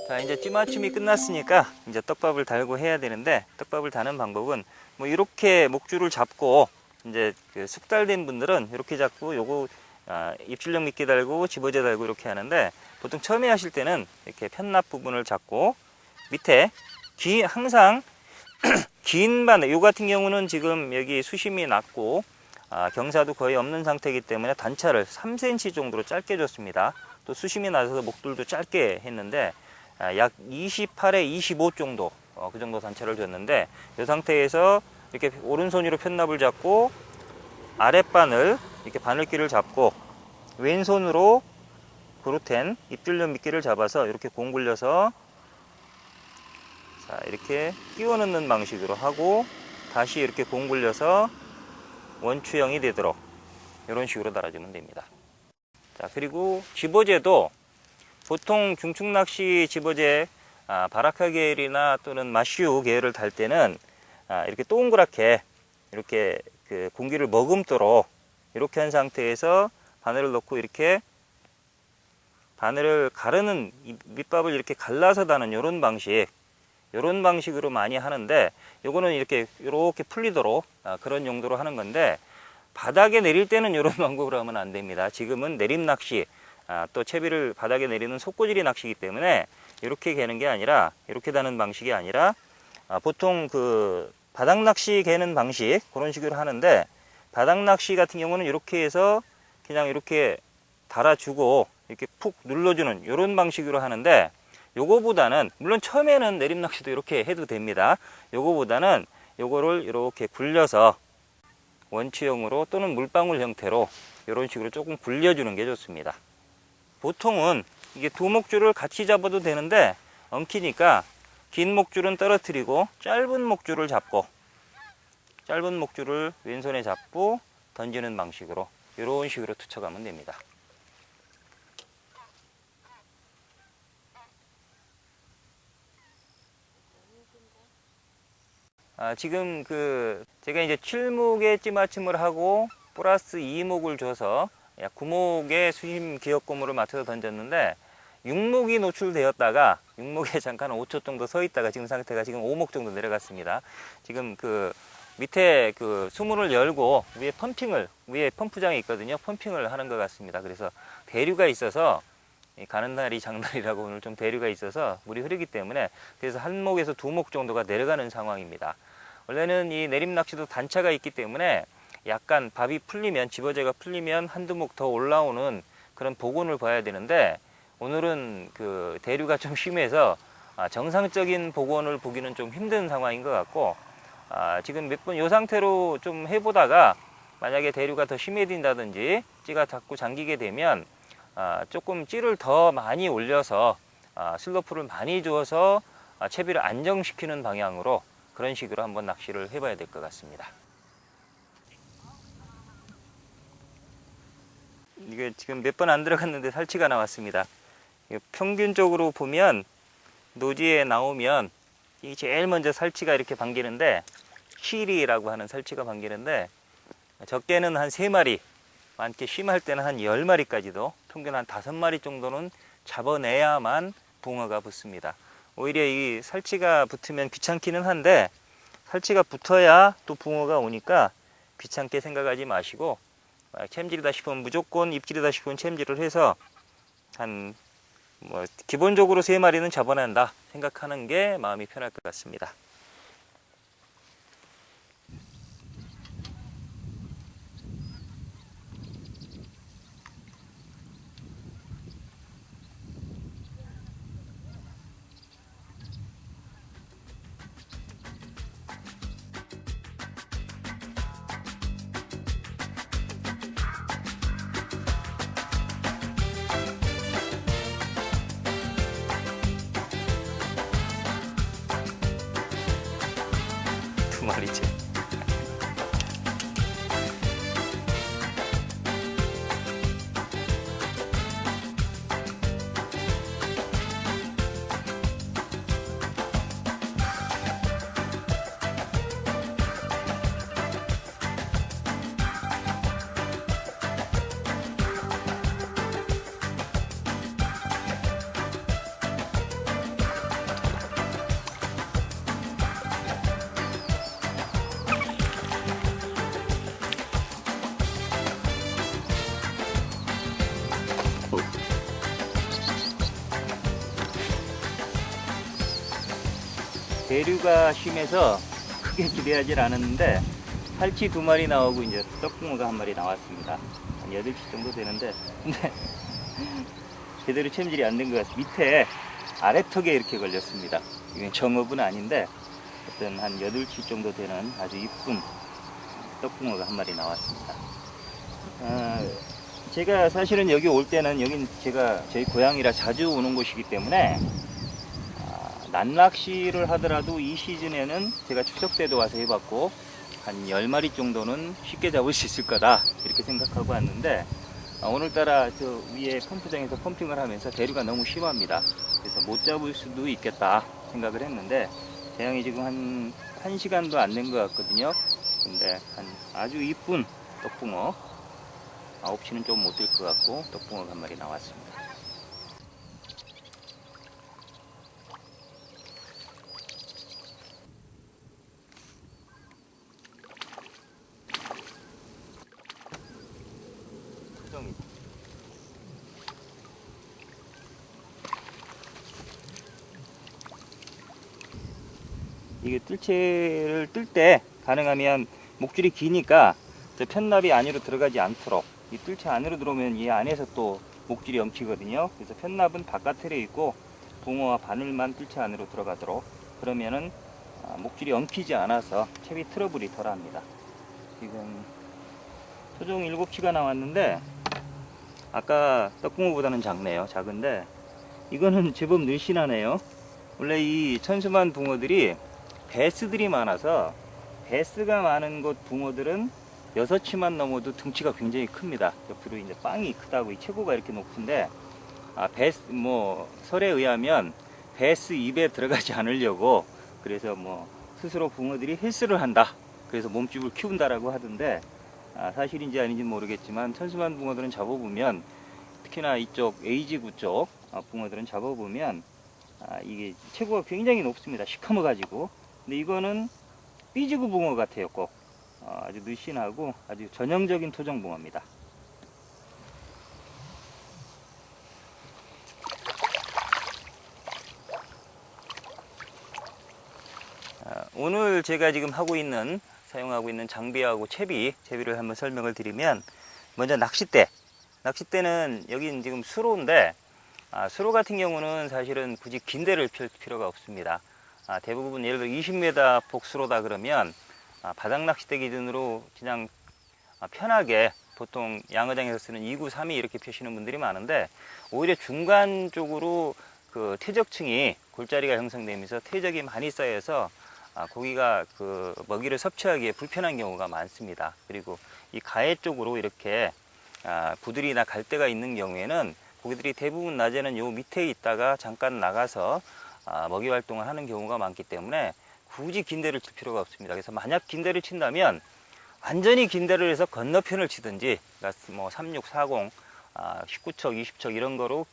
자, 이제 찌맞춤이 끝났으니까 이제 떡밥을 달고 해야 되는데, 떡밥을 다는 방법은 뭐 이렇게 목줄을 잡고, 이제 그 숙달된 분들은 이렇게 잡고 요거 입출력 미끼 달고 집어제 달고 이렇게 하는데, 보통 처음에 하실 때는 이렇게 편납 부분을 잡고 밑에 항상 긴 바늘, 요 같은 경우는 지금 여기 수심이 낮고 경사도 거의 없는 상태이기 때문에 단차를 3cm 정도로 짧게 줬습니다. 또 수심이 낮아서 목줄도 짧게 했는데 약 28에 25 정도, 그 정도 단차를 줬는데, 이 상태에서 이렇게 오른손으로 편납을 잡고 아랫바늘, 이렇게 바늘끼를 잡고 왼손으로 그루텐 입줄력 미끼를 잡아서 이렇게 공 굴려서 자, 이렇게 끼워 넣는 방식으로 하고, 다시 이렇게 공 굴려서 원추형이 되도록 이런 식으로 달아주면 됩니다. 자, 그리고 집어제도 보통 중축낚시 집어제 바라카 계열이나 또는 마슈 계열을 달 때는 이렇게 동그랗게 이렇게 그 공기를 머금도록 이렇게 한 상태에서 바늘을 넣고 이렇게 바늘을 가르는 밑밥을 이렇게 갈라서 다는 이런 방식으로 많이 하는데, 요거는 이렇게 풀리도록 그런 용도로 하는 건데, 바닥에 내릴 때는 이런 방법으로 하면 안 됩니다. 지금은 내림 낚시, 또 채비를 바닥에 내리는 속고지리 낚시이기 때문에 이렇게 개는 게 아니라, 이렇게 다는 방식이 아니라 보통 그 바닥 낚시 개는 방식 그런 식으로 하는데, 바닥 낚시 같은 경우는 이렇게 해서 그냥 이렇게 달아주고 이렇게 푹 눌러주는 이런 방식으로 하는데, 요거보다는 물론 처음에는 내림 낚시도 이렇게 해도 됩니다. 요거보다는 요거를 이렇게 굴려서 원추형으로 또는 물방울 형태로 이런 식으로 조금 굴려주는 게 좋습니다. 보통은 이게 두 목줄을 같이 잡아도 되는데 엉키니까 긴 목줄은 떨어뜨리고 짧은 목줄을 잡고, 짧은 목줄을 왼손에 잡고 던지는 방식으로 이런 식으로 투척하면 됩니다. 지금 제가 이제 7목에 찌맞춤을 하고 플러스 2목을 줘서 약 9목의 수심 기역고무를 맞춰서 던졌는데, 6목이 노출되었다가 6목에 잠깐 5초 정도 서 있다가 지금 상태가 지금 5목 정도 내려갔습니다. 지금 밑에 수문을 열고 위에 펌프장이 있거든요. 펌핑을 하는 것 같습니다. 그래서 대류가 있어서, 가는 날이 장날이라고 오늘 좀 대류가 있어서 물이 흐르기 때문에, 그래서 한 목에서 2목 정도가 내려가는 상황입니다. 원래는 이 내림 낚시도 단차가 있기 때문에 약간 밥이 풀리면, 집어제가 풀리면 한두 목 더 올라오는 그런 복원을 봐야 되는데, 오늘은 대류가 좀 심해서 정상적인 복원을 보기는 좀 힘든 상황인 것 같고, 지금 몇 번 이 상태로 좀 해보다가 만약에 대류가 더 심해진다든지 찌가 자꾸 잠기게 되면 조금 찌를 더 많이 올려서 슬로프를 많이 주어서 채비를 안정시키는 방향으로 그런 식으로 한번 낚시를 해봐야 될 것 같습니다. 이게 지금 몇 번 안 들어갔는데 살치가 나왔습니다. 평균적으로 보면 노지에 나오면 이 제일 먼저 살치가 이렇게 반기는데, 키리라고 하는 살치가 반기는데, 적게는 한 3마리, 많게 심할 때는 한 10마리까지도, 평균 한 5마리 정도는 잡아내야만 붕어가 붙습니다. 오히려 이 살치가 붙으면 귀찮기는 한데, 살치가 붙어야 또 붕어가 오니까 귀찮게 생각하지 마시고, 챔질이다 싶으면 무조건 입질이다 싶으면 챔질을 해서 기본적으로 3마리는 잡아낸다 생각하는 게 마음이 편할 것 같습니다. 두 마리째. 대류가 심해서 크게 기대하지 않았는데 살치 2마리 나오고 이제 떡붕어가 1마리 나왔습니다. 한 8시 정도 되는데 근데 제대로 챔질이 안 된 것 같습니다. 밑에 아래턱에 이렇게 걸렸습니다. 이건 정업은 아닌데 어떤 한 8시 정도 되는 아주 이쁜 떡붕어가 1마리 나왔습니다. 제가 사실은 여기 올 때는 여긴 제가 저희 고향이라 자주 오는 곳이기 때문에 낮낚시를 하더라도 이 시즌에는 제가 추석 때도 와서 해봤고 한 10마리 정도는 쉽게 잡을 수 있을 거다 이렇게 생각하고 왔는데 오늘따라 저 위에 펌프장에서 펌핑을 하면서 대류가 너무 심합니다. 그래서 못 잡을 수도 있겠다 생각을 했는데 대형이 지금 한 1시간도 안 된 것 같거든요. 근데 아주 이쁜 떡붕어 9시는 좀 못 될 것 같고 떡붕어가 1마리 나왔습니다. 이게 뜰채를 뜰 때 가능하면 목줄이 기니까 저 편납이 안으로 들어가지 않도록 이 뜰채 안으로 들어오면 이 안에서 또 목줄이 엉키거든요. 그래서 편납은 바깥에 있고 붕어와 바늘만 뜰채 안으로 들어가도록 그러면은 목줄이 엉키지 않아서 채비 트러블이 덜합니다. 지금 토종 7치가 나왔는데 아까 떡붕어보다는 작네요. 작은데 이거는 제법 늘씬하네요. 원래 이 천수만 붕어들이 배스들이 많아서 배스가 많은 곳 붕어들은 6치만 넘어도 등치가 굉장히 큽니다. 옆으로 이제 빵이 크다고 이 체구가 이렇게 높은데 배스 설에 의하면 배스 입에 들어가지 않으려고 그래서 스스로 붕어들이 헬스를 한다. 그래서 몸집을 키운다라고 하던데 사실인지 아닌지 모르겠지만 천수만 붕어들은 잡아보면 특히나 이쪽 A지구 쪽 붕어들은 잡아보면 이게 체구가 굉장히 높습니다. 시커머 가지고. 근데 이거는 B지구 붕어 같아요. 꼭 아주 늘씬하고 아주 전형적인 토종 붕어입니다. 오늘 제가 지금 사용하고 있는 장비하고 채비를 한번 설명을 드리면 먼저 낚싯대는 여긴 지금 수로인데 수로 같은 경우는 사실은 굳이 긴 대를 펼 필요가 없습니다. 대부분 예를 들어 20m 폭수로다 그러면 바닥 낚싯대 기준으로 그냥 편하게 보통 양어장에서 쓰는 2구, 3이 이렇게 펴시는 분들이 많은데 오히려 중간 쪽으로 그 퇴적층이 골자리가 형성되면서 퇴적이 많이 쌓여서 고기가 그 먹이를 섭취하기에 불편한 경우가 많습니다. 그리고 이 가해 쪽으로 이렇게 부들이나 갈대가 있는 경우에는 고기들이 대부분 낮에는 요 밑에 있다가 잠깐 나가서 먹이 활동을 하는 경우가 많기 때문에 굳이 긴 대를 칠 필요가 없습니다. 그래서 만약 긴 대를 친다면 완전히 긴 대를 해서 건너편을 치든지, 그러니까 36, 40, 19척, 20척 이런 거로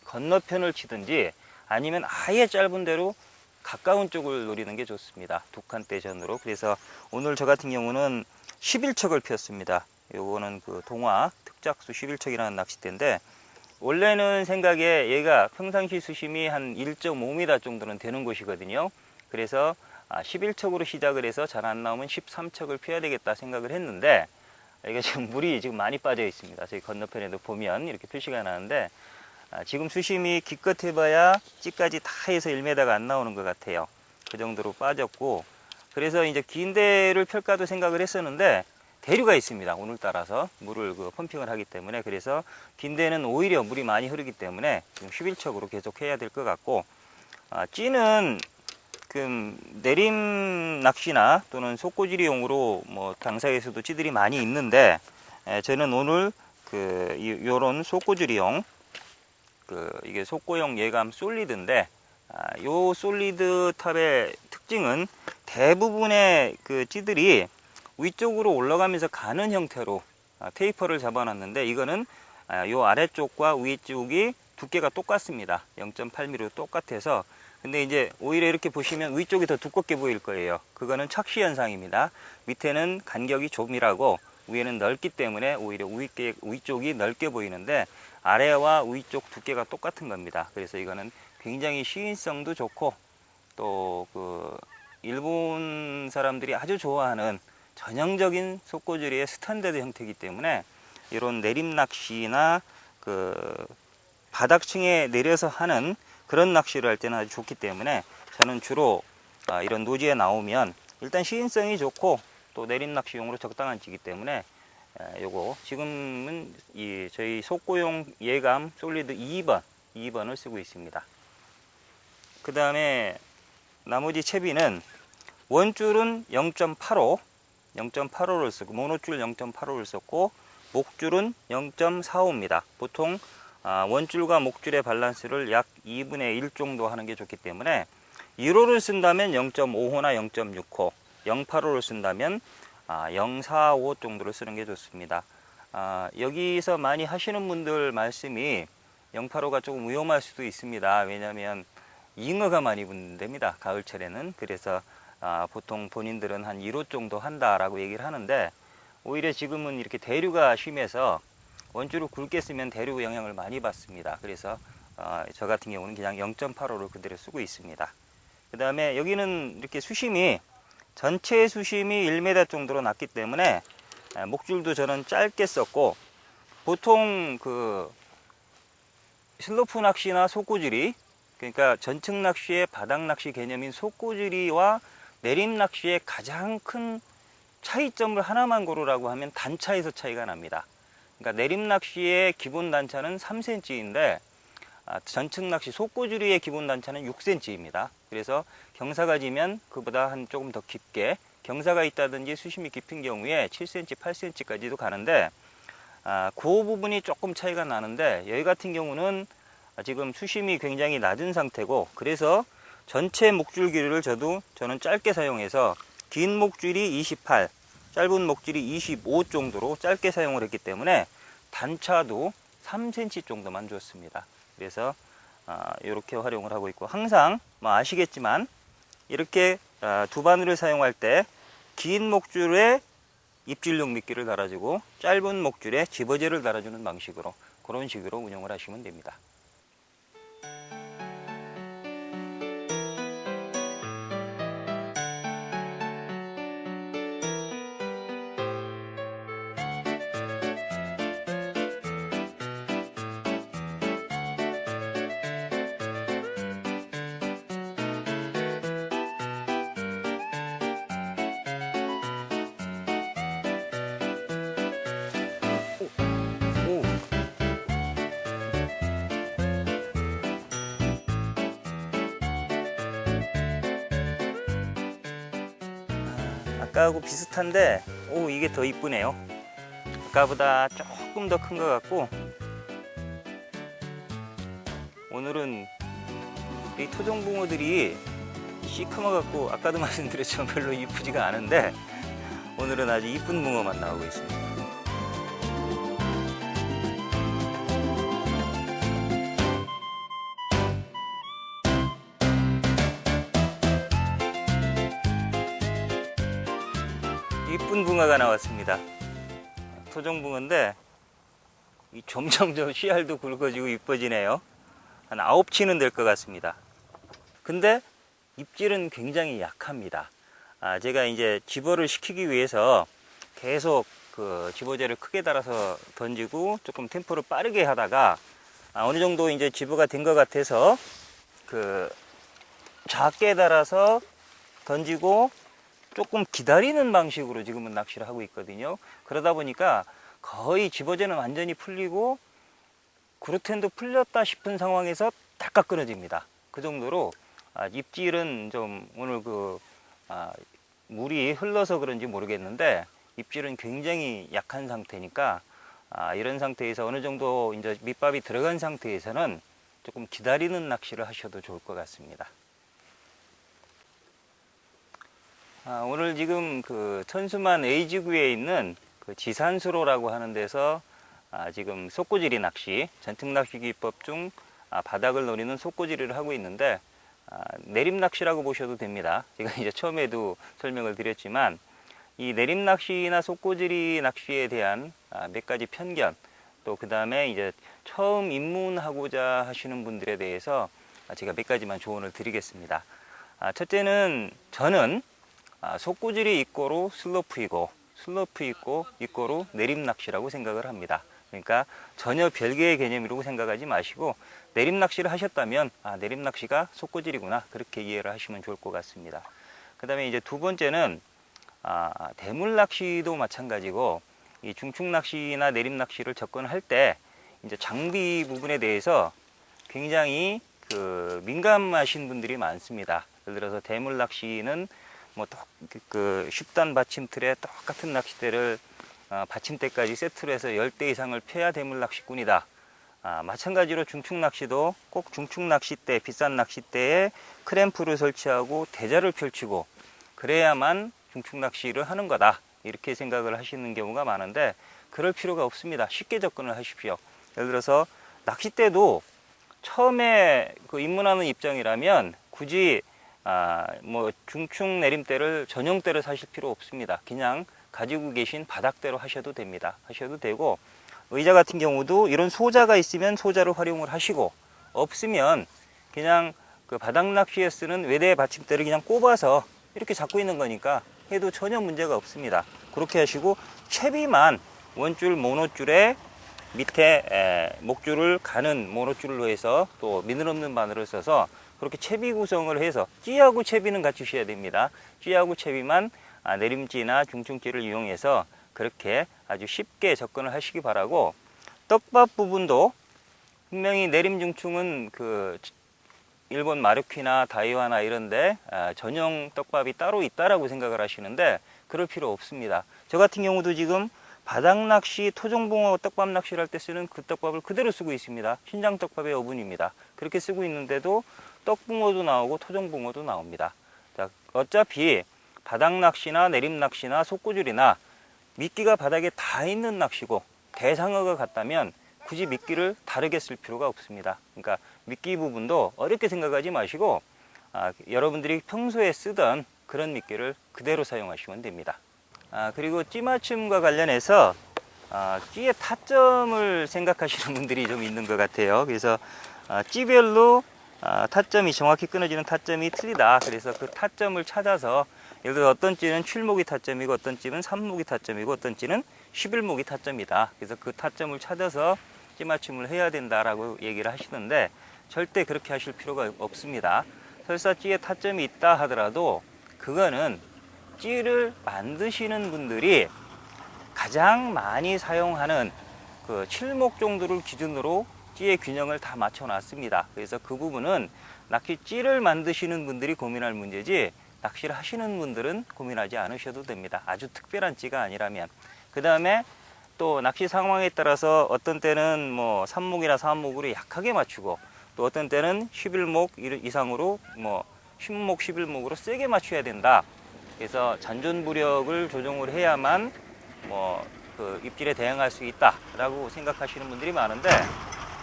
건너편을 치든지 아니면 아예 짧은 대로 가까운 쪽을 노리는 게 좋습니다. 두 칸대 전으로. 그래서 오늘 저 같은 경우는 11척을 피웠습니다. 요거는 그 동화 특작수 11척이라는 낚싯대인데 원래는 생각에 얘가 평상시 수심이 한 1.5m 정도는 되는 곳이거든요. 그래서 11척으로 시작을 해서 잘 안 나오면 13척을 피워야 되겠다 생각을 했는데 여기가 지금 물이 지금 많이 빠져 있습니다. 저희 건너편에도 보면 이렇게 표시가 나는데 지금 수심이 기껏 해봐야 찌까지 다 해서 1m가 안 나오는 것 같아요. 그 정도로 빠졌고 그래서 이제 긴 대를 펼까도 생각을 했었는데 대류가 있습니다. 오늘따라서 물을 펌핑을 하기 때문에 그래서 긴 대는 오히려 물이 많이 흐르기 때문에 지금 11척으로 계속 해야 될 것 같고 찌는 내림 낚시나 또는 속고지리용으로 당사에서도 찌들이 많이 있는데 저는 오늘 요런 속고지리용 이게 속고용 예감 솔리드인데 요 솔리드 탑의 특징은 대부분의 찌들이 위쪽으로 올라가면서 가는 형태로 테이퍼를 잡아놨는데 이거는 요 아래쪽과 위쪽이 두께가 똑같습니다. 0.8mm 똑같아서 근데 이제 오히려 이렇게 보시면 위쪽이 더 두껍게 보일 거예요. 그거는 착시 현상입니다. 밑에는 간격이 좁이라고 위에는 넓기 때문에 오히려 위쪽이 넓게 보이는데 아래와 위쪽 두께가 똑같은 겁니다. 그래서 이거는 굉장히 시인성도 좋고 또 그 일본 사람들이 아주 좋아하는 전형적인 속고지리의 스탠다드 형태이기 때문에 이런 내림 낚시나 그 바닥층에 내려서 하는 그런 낚시를 할 때는 아주 좋기 때문에 저는 주로 이런 노지에 나오면 일단 시인성이 좋고 또 내림 낚시용으로 적당한 찌기 때문에 요거 지금은 저희 속고용 예감 솔리드 2번을 쓰고 있습니다. 그 다음에 나머지 채비는 원줄은 0.85를 쓰고 모노줄 0.85를 썼고 목줄은 0.45입니다. 보통 원줄과 목줄의 밸런스를 약 2분의 1 정도 하는 게 좋기 때문에 1호를 쓴다면 0.5호나 0.6호, 0.85를 쓴다면 0.45 정도를 쓰는 게 좋습니다. 여기서 많이 하시는 분들 말씀이 0.85가 조금 위험할 수도 있습니다. 왜냐하면 잉어가 많이 붙는답니다. 가을철에는. 그래서 보통 본인들은 한 1호 정도 한다라고 얘기를 하는데 오히려 지금은 이렇게 대류가 심해서 원줄을 굵게 쓰면 대류 영향을 많이 받습니다. 그래서 저 같은 경우는 그냥 0.85를 그대로 쓰고 있습니다. 그 다음에 여기는 이렇게 수심이 전체 수심이 1m 정도로 났기 때문에 목줄도 저는 짧게 썼고 보통 그 슬로프 낚시나 속고지리 그러니까 전층 낚시의 바닥 낚시 개념인 속고지리와 내림 낚시의 가장 큰 차이점을 하나만 고르라고 하면 단차에서 차이가 납니다. 그러니까 내림 낚시의 기본 단차는 3cm인데 전층 낚시 속고지리의 기본 단차는 6cm입니다. 그래서 경사가 지면 그보다 한 조금 더 깊게 경사가 있다든지 수심이 깊은 경우에 7cm, 8cm까지도 가는데 그 부분이 조금 차이가 나는데 여기 같은 경우는 지금 수심이 굉장히 낮은 상태고 그래서 전체 목줄 길이를 저는 짧게 사용해서 긴 목줄이 28, 짧은 목줄이 25 정도로 짧게 사용을 했기 때문에 단차도 3cm 정도만 줬습니다. 그래서 이렇게 활용을 하고 있고 항상 아시겠지만 이렇게 두 바늘을 사용할 때 긴 목줄에 입질용 미끼를 달아주고 짧은 목줄에 집어제를 달아주는 방식으로 그런 식으로 운영을 하시면 됩니다. 아까하고 비슷한데 이게 더 이쁘네요. 아까보다 조금 더 큰 것 같고 오늘은 이 토종붕어들이 시커머 갖고 아까도 말씀드렸지만 별로 이쁘지가 않은데 오늘은 아주 이쁜 붕어만 나오고 있습니다. 이쁜 붕어가 나왔습니다. 토종붕어인데 점점 씨알도 굵어지고 이뻐지네요. 한 9치는 될 것 같습니다. 근데 입질은 굉장히 약합니다. 제가 이제 집어를 시키기 위해서 계속 그 집어제를 크게 달아서 던지고 조금 템포를 빠르게 하다가 어느 정도 이제 집어가 된 것 같아서 그 작게 달아서 던지고 조금 기다리는 방식으로 지금은 낚시를 하고 있거든요. 그러다 보니까 거의 집어제는 완전히 풀리고 그루텐도 풀렸다 싶은 상황에서 딱딱 끊어집니다. 그 정도로 입질은 좀 오늘 물이 흘러서 그런지 모르겠는데 입질은 굉장히 약한 상태니까 이런 상태에서 어느 정도 이제 밑밥이 들어간 상태에서는 조금 기다리는 낚시를 하셔도 좋을 것 같습니다. 오늘 지금 그 천수만 A지구에 있는 그 지산수로라고 하는 데서 지금 속고지리 낚시, 전특 낚시 기법 중 바닥을 노리는 속고지리를 하고 있는데 내림 낚시라고 보셔도 됩니다. 제가 이제 처음에도 설명을 드렸지만 이 내림 낚시나 속고지리 낚시에 대한 몇 가지 편견, 또 그 다음에 이제 처음 입문하고자 하시는 분들에 대해서 제가 몇 가지만 조언을 드리겠습니다. 첫째는 저는 속구질이 이꼬로 슬로프이고 슬로프 이꼬로 내림낚시라고 생각을 합니다. 그러니까 전혀 별개의 개념이라고 생각하지 마시고 내림낚시를 하셨다면 내림낚시가 속구질이구나 그렇게 이해를 하시면 좋을 것 같습니다. 그 다음에 이제 두 번째는 대물낚시도 마찬가지고 이 중축낚시나 내림낚시를 접근할 때 이제 장비 부분에 대해서 굉장히 민감하신 분들이 많습니다. 예를 들어서 대물낚시는 뭐 쉽단 받침틀에 똑같은 낚싯대를 받침대까지 세트로 해서 10대 이상을 펴야 대물 낚시꾼이다. 마찬가지로 중축 낚시도 꼭 중축 낚싯대, 비싼 낚싯대에 크램프를 설치하고 대자를 펼치고 그래야만 중축 낚시를 하는 거다. 이렇게 생각을 하시는 경우가 많은데 그럴 필요가 없습니다. 쉽게 접근을 하십시오. 예를 들어서 낚싯대도 처음에 입문하는 입장이라면 굳이 뭐 중축 내림대를 전용대를 사실 필요 없습니다. 그냥 가지고 계신 바닥대로 하셔도 됩니다. 하셔도 되고 의자 같은 경우도 이런 소자가 있으면 소자를 활용을 하시고 없으면 그냥 바닥 낚시에 쓰는 외대 받침대를 그냥 꼽아서 이렇게 잡고 있는 거니까 해도 전혀 문제가 없습니다. 그렇게 하시고 채비만 원줄 모노줄에 밑에 목줄을 가는 모노줄로 해서 또 미늘 없는 바늘을 써서 그렇게 채비 구성을 해서 찌하고 채비는 갖추셔야 됩니다. 찌하고 채비만 내림찌나 중충찌를 이용해서 그렇게 아주 쉽게 접근을 하시기 바라고 떡밥 부분도 분명히 내림 중충은 일본 마루키나 다이와나 이런데 전용 떡밥이 따로 있다라고 생각을 하시는데 그럴 필요 없습니다. 저 같은 경우도 지금 바닥낚시, 토종붕어 떡밥 낚시를 할 때 쓰는 그 떡밥을 그대로 쓰고 있습니다. 신장 떡밥의 어분입니다. 그렇게 쓰고 있는데도 떡붕어도 나오고 토종붕어도 나옵니다. 자, 어차피 바닥낚시나 내림낚시나 속구줄이나 미끼가 바닥에 다 있는 낚시고 대상어가 같다면 굳이 미끼를 다르게 쓸 필요가 없습니다. 그러니까 미끼 부분도 어렵게 생각하지 마시고 여러분들이 평소에 쓰던 그런 미끼를 그대로 사용하시면 됩니다. 그리고 찌맞춤과 관련해서 찌의 타점을 생각하시는 분들이 좀 있는 것 같아요. 그래서 찌별로 타점이 정확히 끊어지는 타점이 틀리다. 그래서 그 타점을 찾아서 예를 들어 어떤 찌는 7목이 타점이고 어떤 찌는 3목이 타점이고 어떤 찌는 11목이 타점이다. 그래서 그 타점을 찾아서 찌맞춤을 해야 된다라고 얘기를 하시는데 절대 그렇게 하실 필요가 없습니다. 설사 찌에 타점이 있다 하더라도 그거는 찌를 만드시는 분들이 가장 많이 사용하는 7목 정도를 기준으로 찌의 균형을 다 맞춰 놨습니다. 그래서 그 부분은 낚시 찌를 만드시는 분들이 고민할 문제지 낚시를 하시는 분들은 고민하지 않으셔도 됩니다. 아주 특별한 찌가 아니라면. 그 다음에 또 낚시 상황에 따라서 어떤 때는 뭐 3목이나 4목으로 약하게 맞추고 또 어떤 때는 11목 이상으로 뭐 10목, 11목으로 세게 맞춰야 된다. 그래서 잔존부력을 조정을 해야만 입질에 대응할 수 있다라고 생각하시는 분들이 많은데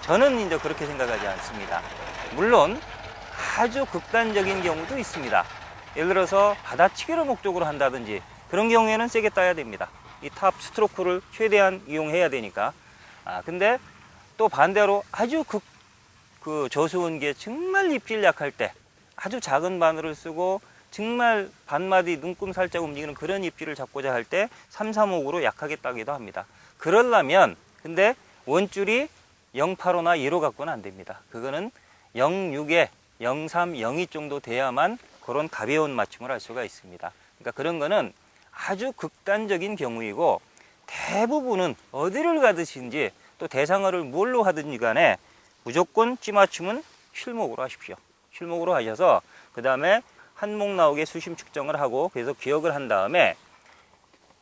저는 이제 그렇게 생각하지 않습니다. 물론 아주 극단적인 경우도 있습니다. 예를 들어서 받아치기를 목적으로 한다든지 그런 경우에는 세게 따야 됩니다. 이 탑 스트로크를 최대한 이용해야 되니까. 근데 또 반대로 아주 저수온 게 정말 입질 약할 때 아주 작은 바늘을 쓰고 정말 반마디 눈금 살짝 움직이는 그런 입질을 잡고자 할 때 3, 4목으로 약하게 따기도 합니다. 그러려면 근데 원줄이 085나 2로 갖고는 안 됩니다. 그거는 06에 03, 02 정도 돼야만 그런 가벼운 맞춤을 할 수가 있습니다. 그러니까 그런 거는 아주 극단적인 경우이고 대부분은 어디를 가듯인지 또 대상어를 뭘로 하든지 간에 무조건 찌맞춤은 실목으로 하십시오. 실목으로 하셔서 그 다음에 한 목 나오게 수심 측정을 하고 그래서 기억을 한 다음에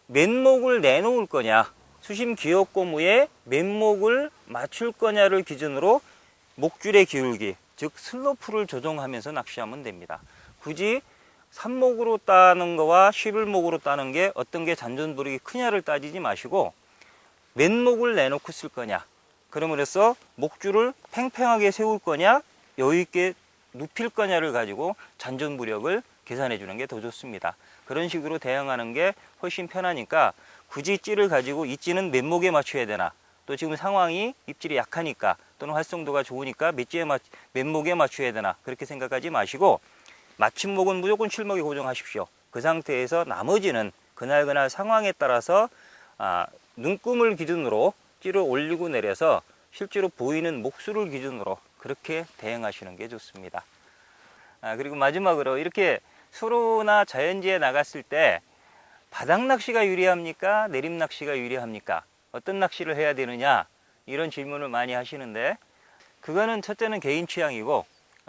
몇 목을 내놓을 거냐 수심 기억 고무에 몇 목을 맞출 거냐를 기준으로 목줄의 기울기 즉 슬로프를 조정하면서 낚시하면 됩니다. 굳이 3목으로 따는 거와 11목으로 따는 게 어떤 게 잔존부력이 크냐를 따지지 마시고 몇 목을 내놓고 쓸 거냐 그러므로써 목줄을 팽팽하게 세울 거냐 여유있게 눕힐 거냐를 가지고 잔존부력을 계산해 주는 게 더 좋습니다. 그런 식으로 대응하는 게 훨씬 편하니까 굳이 찌를 가지고 이 찌는 몇 목에 맞춰야 되나 또 지금 상황이 입질이 약하니까 또는 활성도가 좋으니까 몇 목에 맞춰야 되나 그렇게 생각하지 마시고 마침목은 무조건 칠목에 고정하십시오. 그 상태에서 나머지는 그날 상황에 따라서 눈금을 기준으로 찌를 올리고 내려서 실제로 보이는 목수를 기준으로 그렇게 대응하시는 게 좋습니다. 그리고 마지막으로 이렇게 수로나 자연지에 나갔을 때 바닥 낚시가 유리합니까? 내림 낚시가 유리합니까? 어떤 낚시를 해야 되느냐? 이런 질문을 많이 하시는데, 그거는 첫째는 개인 취향이고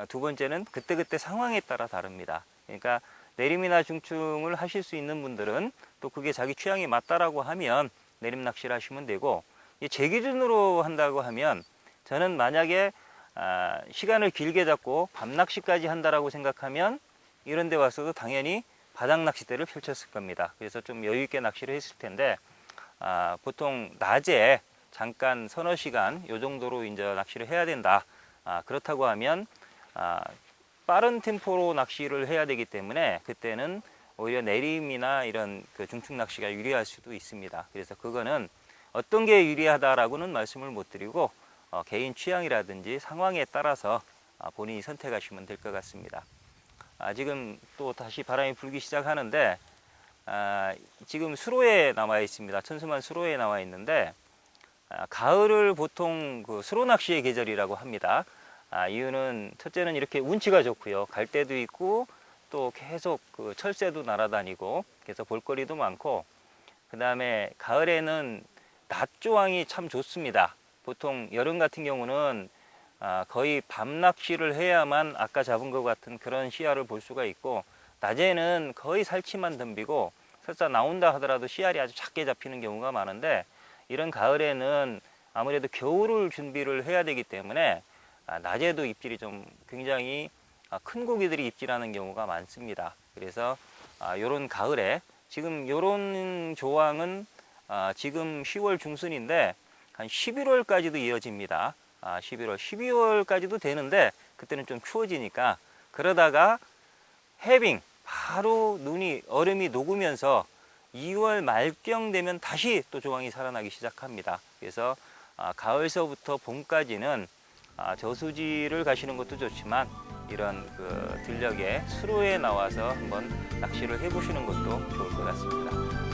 두 번째는 그때그때 상황에 따라 다릅니다. 그러니까 내림이나 중충을 하실 수 있는 분들은 또 그게 자기 취향이 맞다라고 하면 내림 낚시를 하시면 되고, 제 기준으로 한다고 하면 저는 만약에 시간을 길게 잡고 밤 낚시까지 한다라고 생각하면 이런 데 와서도 당연히 바닥 낚싯대를 펼쳤을 겁니다. 그래서 좀 여유 있게 낚시를 했을 텐데, 보통 낮에 잠깐 서너 시간 요 정도로 이제 낚시를 해야 된다. 그렇다고 하면 빠른 템포로 낚시를 해야 되기 때문에 그때는 오히려 내림이나 이런 그 중충 낚시가 유리할 수도 있습니다. 그래서 그거는 어떤 게 유리하다라고는 말씀을 못 드리고 개인 취향이라든지 상황에 따라서 본인이 선택하시면 될 것 같습니다. 지금 또 다시 바람이 불기 시작하는데 지금 수로에 나와 있습니다. 천수만 수로에 나와 있는데 가을을 보통 그 수로 낚시의 계절이라고 합니다. 이유는 첫째는 이렇게 운치가 좋고요. 갈대도 있고 또 계속 그 철새도 날아다니고 그래서 볼거리도 많고, 그 다음에 가을에는 낮 조항이 참 좋습니다. 보통 여름 같은 경우는 거의 밤 낚시를 해야만 아까 잡은 것 같은 그런 시야를 볼 수가 있고, 낮에는 거의 살치만 덤비고 설사 나온다 하더라도 씨알이 아주 작게 잡히는 경우가 많은데, 이런 가을에는 아무래도 겨울을 준비를 해야 되기 때문에 낮에도 입질이 좀 굉장히 큰 고기들이 입질하는 경우가 많습니다. 그래서 요런 가을에 지금 요런 조항은 지금 10월 중순인데 한 11월까지도 이어집니다. 11월, 12월까지도 되는데 그때는 좀 추워지니까, 그러다가 해빙 바로 얼음이 녹으면서 2월 말경 되면 다시 또 조항이 살아나기 시작합니다. 그래서 가을서부터 봄까지는 저수지를 가시는 것도 좋지만 이런 그 들녘에 수로에 나와서 한번 낚시를 해보시는 것도 좋을 것 같습니다.